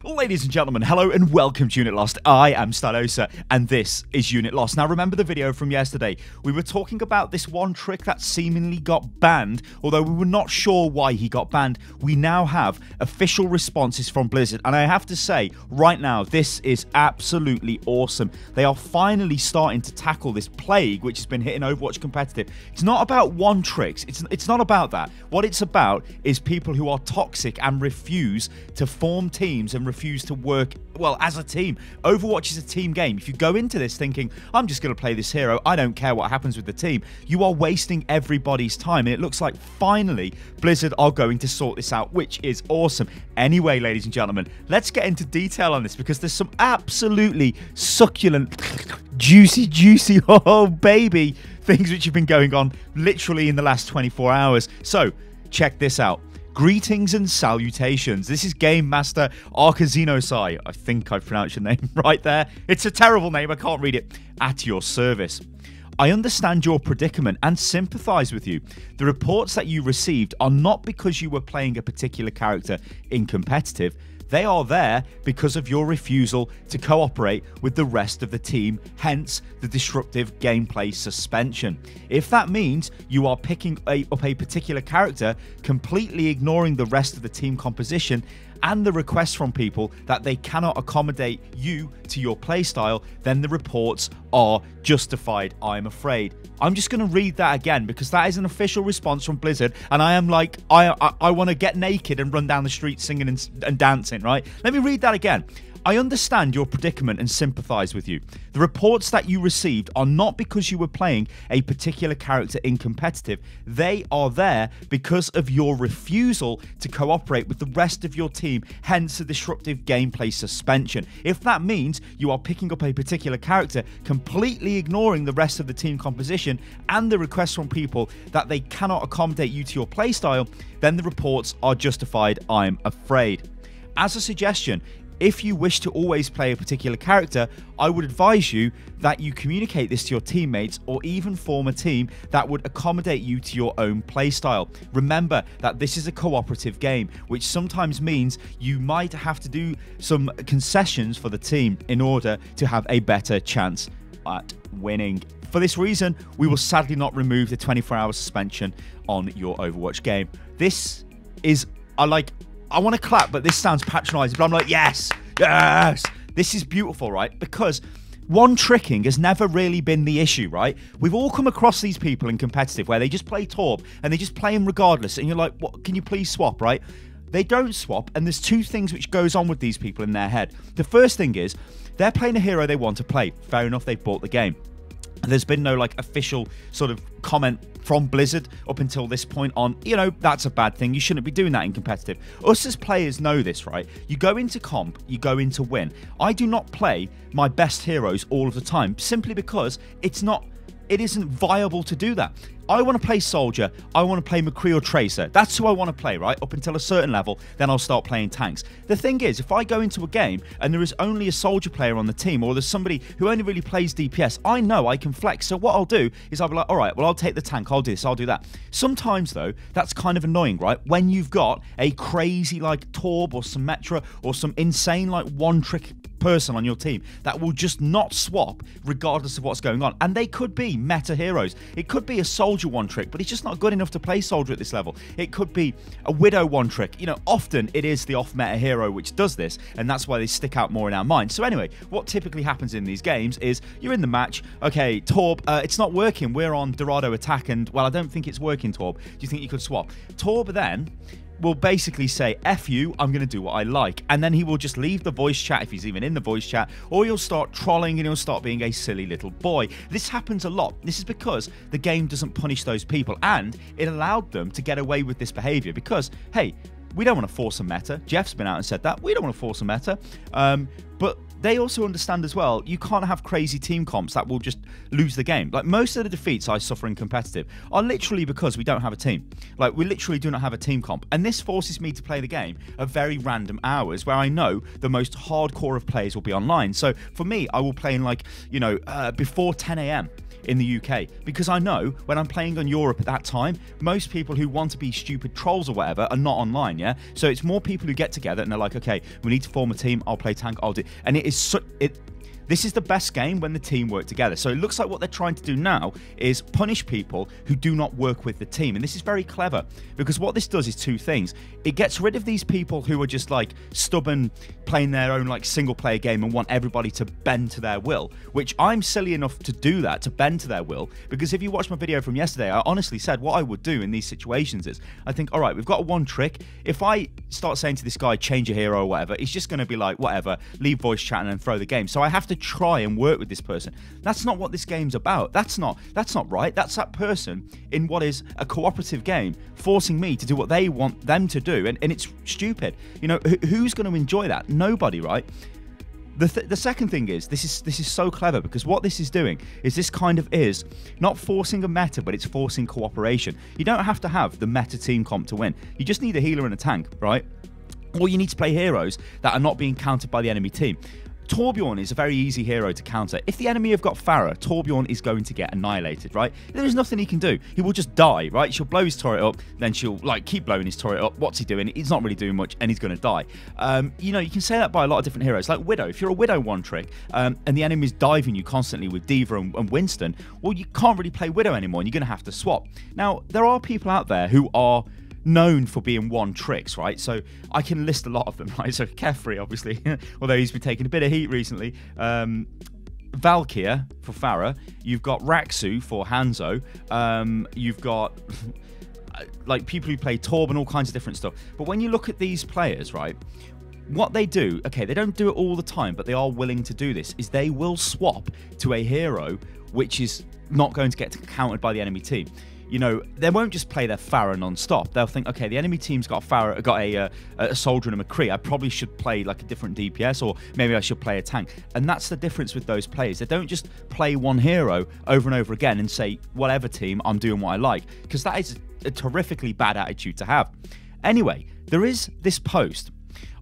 Ladies and gentlemen, hello and welcome to Unit Lost. I am Stylosa and this is Unit Lost. Now remember the video from yesterday. We were talking about this one trick that seemingly got banned, although we were not sure why he got banned. We now have official responses from Blizzard, and I have to say right now this is absolutely awesome. They are finally starting to tackle this plague which has been hitting Overwatch competitive. It's not about one tricks. It's not about that. What it's about is people who are toxic and refuse to form teams and refuse to work, well, as a team. Overwatch is a team game. If you go into this thinking, I'm just going to play this hero, I don't care what happens with the team, you are wasting everybody's time. And it looks like finally Blizzard are going to sort this out, which is awesome. Anyway, ladies and gentlemen, let's get into detail on this because there's some absolutely succulent, juicy, oh baby, things which have been going on literally in the last 24 hours. So, check this out. Greetings and salutations. This is Game Master Arkazinosai. I think I've pronounced your name right there. It's a terrible name, I can't read it. At your service. I understand your predicament and sympathize with you. The reports that you received are not because you were playing a particular character in competitive. They are there because of your refusal to cooperate with the rest of the team, hence the disruptive gameplay suspension. If that means you are picking up a particular character, completely ignoring the rest of the team composition, and the requests from people that they cannot accommodate you to your playstyle, then the reports are justified, I'm afraid. I'm just going to read that again because that is an official response from Blizzard, and I am like, I want to get naked and run down the street singing and dancing, right? Let me read that again. I understand your predicament and sympathize with you. The reports that you received are not because you were playing a particular character in competitive. They are there because of your refusal to cooperate with the rest of your team, hence a disruptive gameplay suspension. If that means you are picking up a particular character, completely ignoring the rest of the team composition and the requests from people that they cannot accommodate you to your playstyle, then the reports are justified, I'm afraid. As a suggestion, if you wish to always play a particular character, I would advise you that you communicate this to your teammates or even form a team that would accommodate you to your own playstyle. Remember that this is a cooperative game, which sometimes means you might have to do some concessions for the team in order to have a better chance at winning. For this reason, we will sadly not remove the 24-hour suspension on your Overwatch game. This is, I want to clap, but this sounds patronizing, but I'm like, yes, this is beautiful, right? Because one tricking has never really been the issue, right? We've all come across these people in competitive where they just play Torb and they just play him regardless, and you're like, what? Can you please swap, right? They don't swap, and there's two things which goes on with these people in their head. The first thing is they're playing a hero they want to play. Fair enough, they've bought the game. There's been no official sort of comment from Blizzard up until this point on, that's a bad thing. You shouldn't be doing that in competitive. Us as players know this, right? You go into comp, you go in to win. I do not play my best heroes all of the time simply because it isn't viable to do that. I want to play Soldier, I want to play McCree or Tracer. That's who I want to play, right? Up until a certain level, then I'll start playing tanks. The thing is, if I go into a game and there is only a Soldier player on the team, or there's somebody who only really plays DPS, I know I can flex. So what I'll do is I'll be like, all right, well, I'll take the tank, I'll do this, I'll do that. Sometimes, though, that's kind of annoying, right? When you've got a crazy Torb or Symmetra or some insane one-trick person on your team that will just not swap regardless of what's going on. And they could be meta heroes. It could be a Soldier one trick, but he's just not good enough to play Soldier at this level. It could be a Widow one trick. Often it is the off-meta hero which does this, and that's why they stick out more in our minds. So anyway, what typically happens in these games is you're in the match, okay, Torb, it's not working. We're on Dorado attack, and, well, I don't think it's working, Torb. Do you think you could swap? Torb then will basically say, F you, I'm going to do what I like. And then he will just leave the voice chat, if he's even in the voice chat, or he'll start trolling and he'll start being a silly little boy. This happens a lot. This is because the game doesn't punish those people, and it allowed them to get away with this behavior because, hey, we don't want to force a meta. Jeff's been out and said that. We don't want to force a meta. But they also understand as well, you can't have crazy team comps that will just lose the game. Most of the defeats I suffer in competitive are literally because we don't have a team. We literally do not have a team comp. And this forces me to play the game at very random hours where I know the most hardcore of players will be online. So for me, I will play in before 10 AM. in the UK, because I know when I'm playing on Europe at that time, most people who want to be stupid trolls or whatever are not online, yeah? So it's more people who get together and they're like, okay, we need to form a team, I'll play tank, I'll do... And it is this is the best game when the team work together. So it looks like what they're trying to do now is punish people who do not work with the team. And this is very clever, because what this does is two things. It gets rid of these people who are just like stubborn, playing their own like single player game and want everybody to bend to their will, which I'm silly enough to do that, to bend to their will, because if you watch my video from yesterday, I honestly said what I would do in these situations is, I think, all right, we've got one trick. If I start saying to this guy, change a hero or whatever, he's just going to be like, whatever, leave voice chat and throw the game. So I have to try and work with this person. That's not what this game's about. That's not right. That's that person in what is a cooperative game forcing me to do what they want them to do, and it's stupid. You know, who's going to enjoy that? Nobody, right? The second thing is, this is so clever, because what this is doing is this kind of is not forcing a meta, but it's forcing cooperation. You don't have to have the meta team comp to win. You just need a healer and a tank, right? Or you need to play heroes that are not being countered by the enemy team. Torbjorn is a very easy hero to counter. If the enemy have got Pharah, Torbjorn is going to get annihilated, right? There is nothing he can do. He will just die, right? She'll blow his turret up, then she'll like keep blowing his turret up. What's he doing? He's not really doing much, and he's going to die. You know, you can say that by a lot of different heroes. Like Widow. If you're a Widow one trick, and the enemy's diving you constantly with D.Va and Winston, well, you can't really play Widow anymore, and you're going to have to swap. Now, there are people out there who are known for being one tricks, right? So I can list a lot of them, right? So Kefri, obviously, although he's been taking a bit of heat recently. Valkyr for Pharah. You've got Raksu for Hanzo. You've got like people who play Torb and all kinds of different stuff. But when you look at these players, right, what they do, okay, they don't do it all the time, but they are willing to do this, is they will swap to a hero which is not going to get countered by the enemy team. You know, they won't just play their Pharah non-stop. They'll think, okay, the enemy team's got a soldier and a McCree. I probably should play like a different DPS, or maybe I should play a tank. And that's the difference with those players. They don't just play one hero over and over again and say, whatever team, I'm doing what I like, because that is a terrifically bad attitude to have. Anyway, there is this post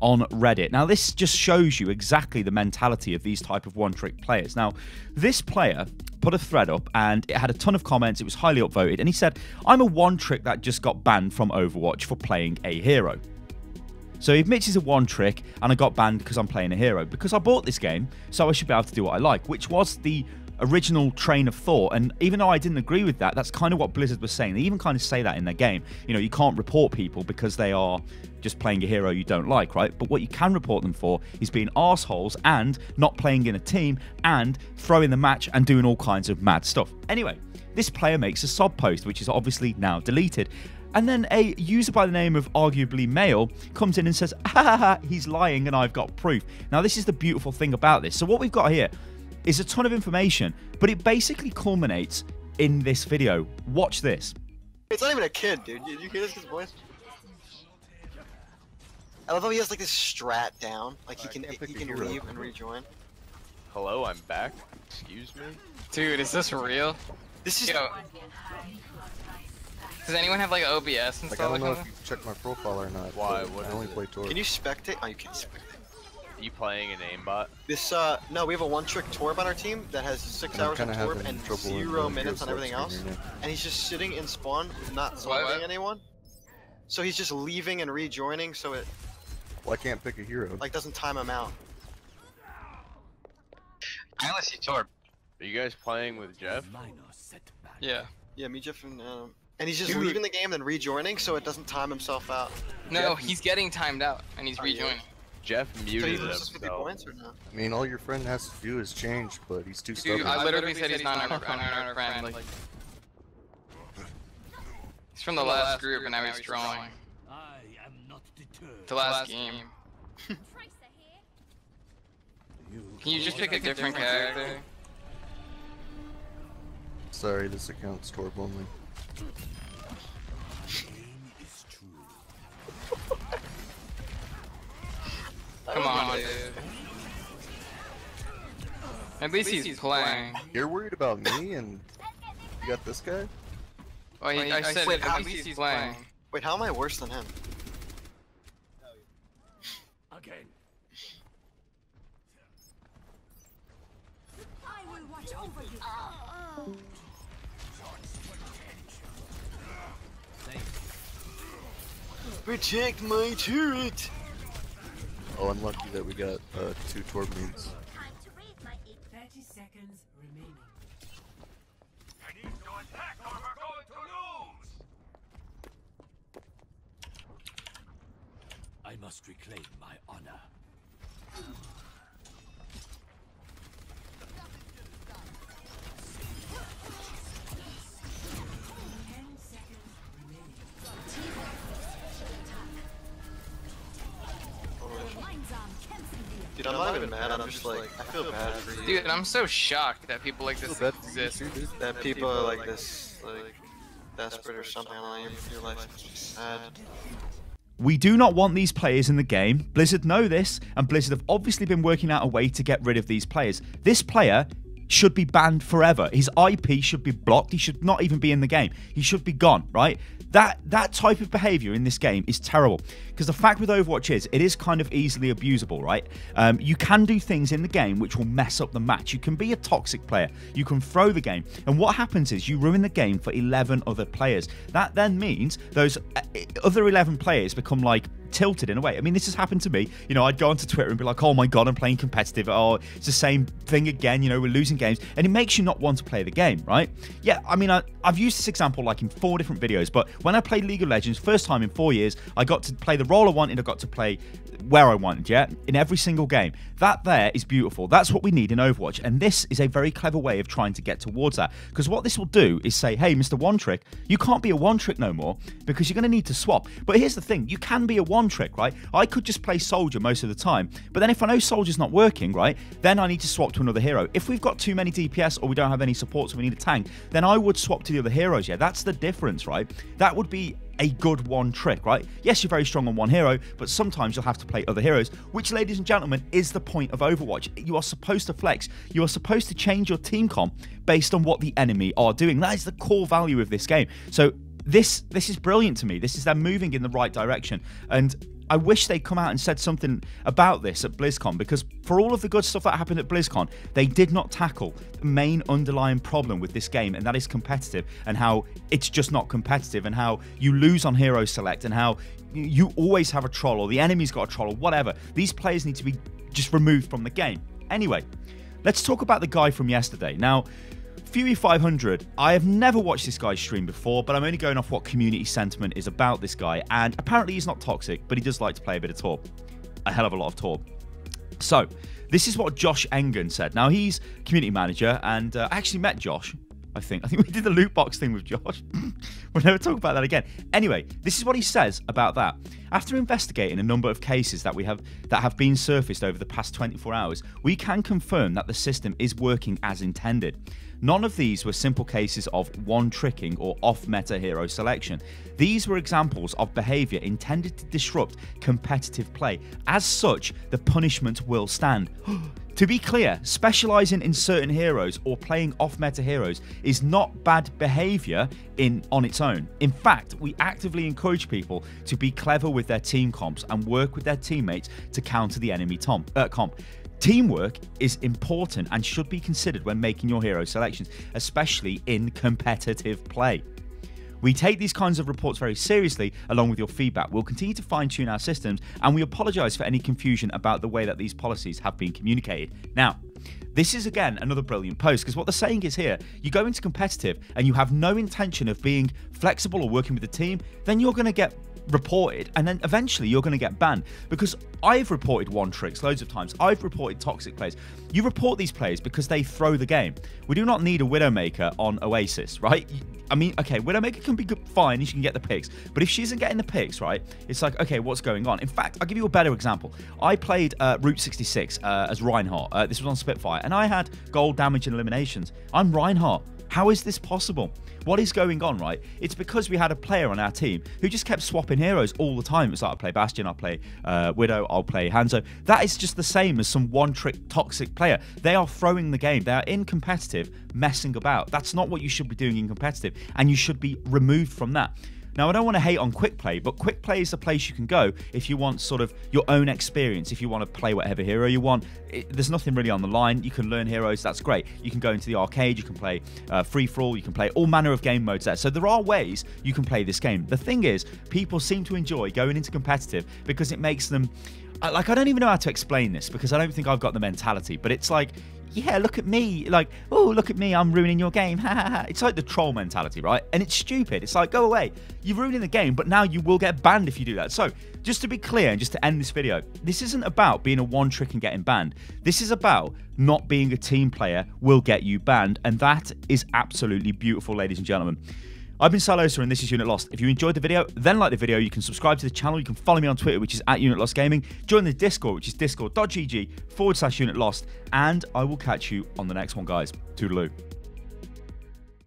on Reddit. Now, this just shows you exactly the mentality of these type of one-trick players. Now, this player put a thread up, and it had a ton of comments. It was highly upvoted, and he said, I'm a one-trick that just got banned from Overwatch for playing a hero. So he admits he's a one-trick, and I got banned because I'm playing a hero. Because I bought this game, so I should be able to do what I like, which was the original train of thought. And even though I didn't agree with that, that's kind of what Blizzard was saying. They even kind of say that in their game. You know, you can't report people because they are just playing a hero you don't like, right? But what you can report them for is being arseholes and not playing in a team and throwing the match and doing all kinds of mad stuff. Anyway, this player makes a sob post, which is obviously now deleted. And then a user by the name of arguably male comes in and says, ah, he's lying and I've got proof. Now, this is the beautiful thing about this. So what we've got here is a ton of information, but it basically culminates in this video. Watch this. It's not even a kid, dude. You hear this voice? I love how he has like this strat down. Like he can leave and rejoin. Hello, I'm back. Excuse me? Dude, is this real? This is... Yo. Does anyone have like OBS and Like, stuff? I don't like know that? if you checked my profile or not. Why? But What I only is it? play Tor. Can you spectate? Oh, you can't spectate. Are you playing an aimbot? This, no, we have a one-trick Torb on our team that has 6 And I'm hours on kinda Torb having and trouble with 0 the minutes on Geoflex everything else. screen right now. And he's just sitting in spawn, not soloing anyone. So he's just leaving and rejoining, so it Well, I can't pick a hero. like doesn't time him out. I only see Torb. Are you guys playing with Jeff? Yeah. Yeah, me, Jeff, and he's just leaving the game and rejoining, so it doesn't time himself out. No, he's getting timed out and he's Oh, yeah. rejoining. Jeff So he muted loses 50 himself. points or no? I mean, all your friend has to do is change, but he's too Dude, stubborn. I literally said he's not our friend. Like, he's from the last group and now he's trolling. The last game. Can you just pick a different character? Sorry, this account's Torb only. Come on, dude. At least he's playing. You're worried about me, and you got this guy? Well, I said Wait, at least he's playing. Wait, how am I worse than him? Again. I will watch over you. Protect my turret! Oh, unlucky that we got 2 Torbleans. 30 seconds remaining. I need to attack or we're going to lose! I must reclaim my honor. Dude, I'm not even mad, I'm just like, I feel bad for you. Dude, I'm so shocked that people like this exist. That people are like this, like, desperate or something, I don't know, your life is just sad. We do not want these players in the game. Blizzard know this, and Blizzard have obviously been working out a way to get rid of these players. This player should be banned forever. His IP should be blocked. He should not even be in the game. He should be gone, right? That type of behavior in this game is terrible. Because the fact with Overwatch is, it is kind of easily abusable, right? You can do things in the game which will mess up the match. You can be a toxic player. You can throw the game. And what happens is you ruin the game for 11 other players. That then means those other 11 players become like tilted in a way. I mean, this has happened to me. You know, I'd go onto Twitter and be like, oh my god, I'm playing competitive. Oh, it's the same thing again. You know, we're losing games. And it makes you not want to play the game, right? Yeah, I mean, I've used this example like in 4 different videos, but when I played League of Legends, first time in 4 years, I got to play the role I wanted, I got to play where I wanted, yeah? In every single game. That there is beautiful. That's what we need in Overwatch. And this is a very clever way of trying to get towards that. Because what this will do is say, hey, Mr. One Trick, you can't be a one trick no more because you're going to need to swap. But here's the thing, you can be a one trick, right? I could just play Soldier most of the time. But then if I know Soldier's not working, right, then I need to swap to another hero. If we've got too many DPS or we don't have any support so we need a tank, then I would swap to the other heroes, yeah? That's the difference, right? That would be a good one trick, right? Yes, you're very strong on one hero, but sometimes you'll have to play other heroes, which, ladies and gentlemen, is the point of Overwatch. You are supposed to flex. You are supposed to change your team comp based on what the enemy are doing. That is the core value of this game. So this is brilliant to me. This is them moving in the right direction. And I wish they'd come out and said something about this at BlizzCon, because for all of the good stuff that happened at BlizzCon, they did not tackle the main underlying problem with this game, and that is competitive, and how it's just not competitive, and how you lose on hero select, and how you always have a troll, or the enemy's got a troll, or whatever. These players need to be just removed from the game. Anyway, let's talk about the guy from yesterday. Now, Fury 500, I have never watched this guy's stream before, but I'm only going off what community sentiment is about this guy, and apparently he's not toxic, but he does like to play a bit of Torb. A hell of a lot of Torb. So, this is what Josh Engen said. Now, he's community manager, and I actually met Josh, I think we did the loot box thing with Josh. We'll never talk about that again. Anyway, this is what he says about that. After investigating a number of cases that have been surfaced over the past 24 hours, we can confirm that the system is working as intended. None of these were simple cases of one-tricking or off-meta hero selection. These were examples of behaviour intended to disrupt competitive play. As such, the punishment will stand. To be clear, specialising in certain heroes or playing off-meta heroes is not bad behaviour on its own. In fact, we actively encourage people to be clever with their team comps and work with their teammates to counter the enemy comp. Teamwork is important and should be considered when making your hero selections, especially in competitive play. We take these kinds of reports very seriously, along with your feedback. We'll continue to fine-tune our systems, and we apologise for any confusion about the way that these policies have been communicated. Now, this is, again, another brilliant post, because what they're saying is here, you go into competitive and you have no intention of being flexible or working with the team, then you're going to get reported, and then eventually you're going to get banned. Because I've reported one tricks loads of times. I've reported toxic players. You report these players because they throw the game. We do not need a Widowmaker on Oasis, right? I mean, okay, Widowmaker can be good, fine, she can get the picks, but if she isn't getting the picks, right, it's like, okay, what's going on? In fact, I'll give you a better example. I played Route 66 as Reinhardt. This was on Spitfire, and I had gold, damage, and eliminations. I'm Reinhardt. How is this possible? What is going on, right? It's because we had a player on our team who just kept swapping heroes all the time. It's like, I'll play Bastion, I'll play Widow, I'll play Hanzo. That is just the same as some one-trick toxic player. They are throwing the game. They are in competitive, messing about. That's not what you should be doing in competitive, and you should be removed from that. Now, I don't want to hate on quick play, but quick play is the place you can go if you want sort of your own experience, if you want to play whatever hero you want. There's nothing really on the line. You can learn heroes, that's great. You can go into the arcade, you can play free-for-all, you can play all manner of game modes there. So there are ways you can play this game. The thing is, people seem to enjoy going into competitive because it makes them... Like, I don't even know how to explain this because I don't think I've got the mentality, but it's like, yeah, look at me, like, oh, look at me, I'm ruining your game, ha ha ha. It's like the troll mentality, right? And it's stupid. It's like, go away. You're ruining the game, but now you will get banned if you do that. So, just to be clear and just to end this video, this isn't about being a one trick and getting banned. This is about not being a team player will get you banned, and that is absolutely beautiful, ladies and gentlemen. I've been S-ATAIII and this is Unit Lost. If you enjoyed the video, then like the video. You can subscribe to the channel. You can follow me on Twitter, which is @UnitLostGaming. Join the Discord, which is discord.gg/Unit Lost. And I will catch you on the next one, guys. Toodaloo.